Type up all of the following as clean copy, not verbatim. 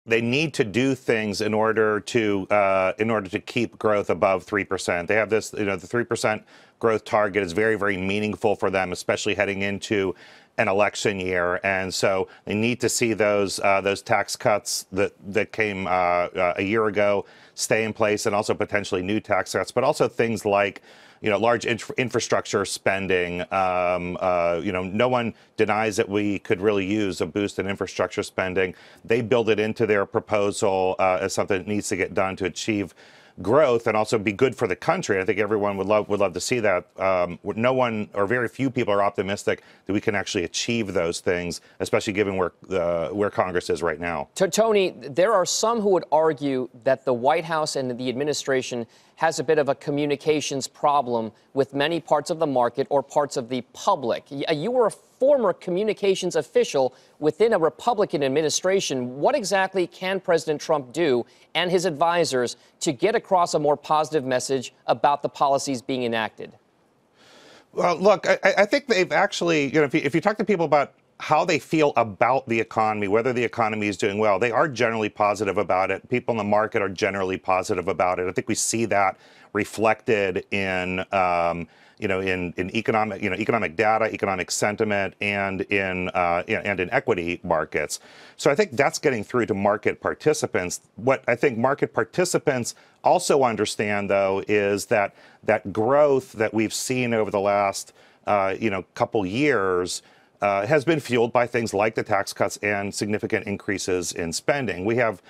they need to do things in order to keep growth above 3%. They have this, the 3% growth target is very, very meaningful for them, especially heading into an election year. And so they need to see those tax cuts that came a year ago stay in place, and also potentially new tax cuts, but also things like large infrastructure spending. No one denies that we could really use a boost in infrastructure spending. They build it into their proposal as something that needs to get done to achieve growth and also be good for the country. I think everyone would love to see that. No one, or very few people, are optimistic that we can actually achieve those things, especially given where Congress is right now. Tony, there are some who would argue that the White House and the administration has a bit of a communications problem with many parts of the market or parts of the public. You were a former communications official within a Republican administration. What exactly can President Trump do and his advisors to get across a more positive message about the policies being enacted? Well, look, I think they've actually, if you talk to people about how they feel about the economy, whether the economy is doing well, they are generally positive about it. People in the market are generally positive about it. I think we see that reflected in economic data, economic sentiment, and in equity markets. So I think that's getting through to market participants. What I think market participants also understand, though, is that growth that we've seen over the last couple years has been fueled by things like the tax cuts and significant increases in spending. We have,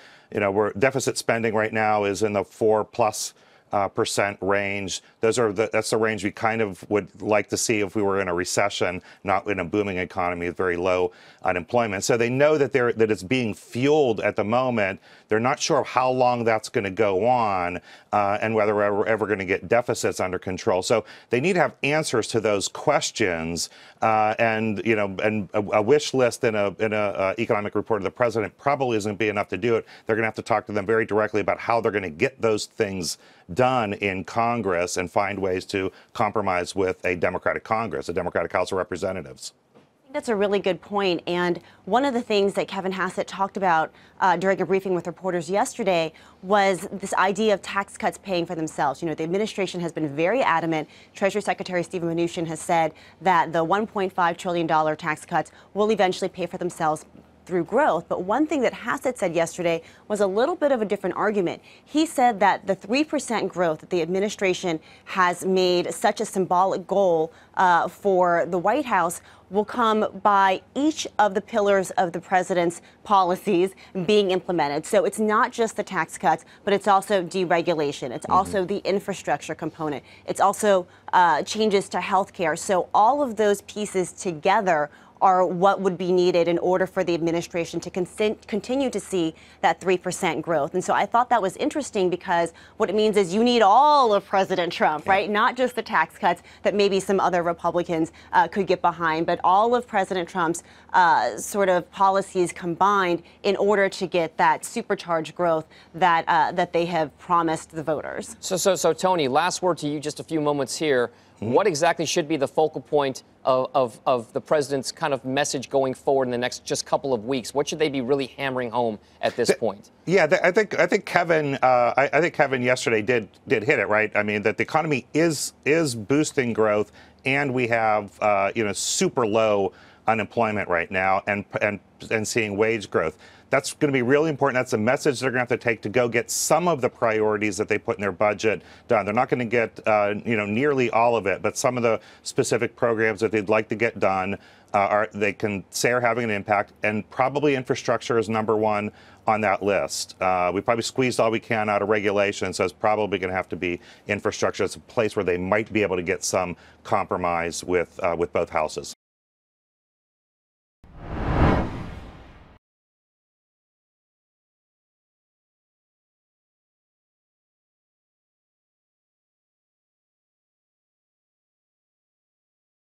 deficit spending right now is in the 4+% range. That's the range we kind of would like to see if we were in a recession, not in a booming economy with very low unemployment. So they know that it's being fueled at the moment. They're not sure how long that's going to go on, and whether we're ever going to get deficits under control. So they need to have answers to those questions, and a wish list in a economic report of the president probably isn't be enough to do it. They're going to have to talk to them very directly about how they're going to get those things done in Congress and find ways to compromise with a Democratic Congress, a Democratic House of Representatives. That's a really good point. And one of the things that Kevin Hassett talked about during a briefing with reporters yesterday was this idea of tax cuts paying for themselves. The administration has been very adamant. Treasury Secretary Steven Mnuchin has said that the $1.5 trillion tax cuts will eventually pay for themselves through growth. But one thing that Hassett said yesterday was a little bit of a different argument. He said that the 3% growth that the administration has made such a symbolic goal for the White House will come by each of the pillars of the president's policies being implemented. So it's not just the tax cuts, but it's also deregulation. It's also the infrastructure component. It's also changes to health care. So all of those pieces together are what would be needed in order for the administration to continue to see that 3% growth. And so I thought that was interesting, because what it means is you need all of President Trump, right? Not just the tax cuts that maybe some other Republicans could get behind, but all of President Trump's sort of policies combined in order to get that supercharged growth that they have promised the voters. So Tony, last word to you, just a few moments here. What exactly should be the focal point of the president's kind of message going forward in the next just couple of weeks? What should they be really hammering home at this point? Yeah, I think Kevin yesterday did hit it right. I mean, that the economy is boosting growth, and we have super low unemployment right now, and seeing wage growth. That's going to be really important. That's a message they're going to have to take to go get some of the priorities that they put in their budget done. They're not going to get nearly all of it, but some of the specific programs that they'd like to get done they can say are having an impact, and probably infrastructure is number one on that list. We probably squeezed all we can out of regulation, so it's probably going to have to be infrastructure. It's a place where they might be able to get some compromise with both houses.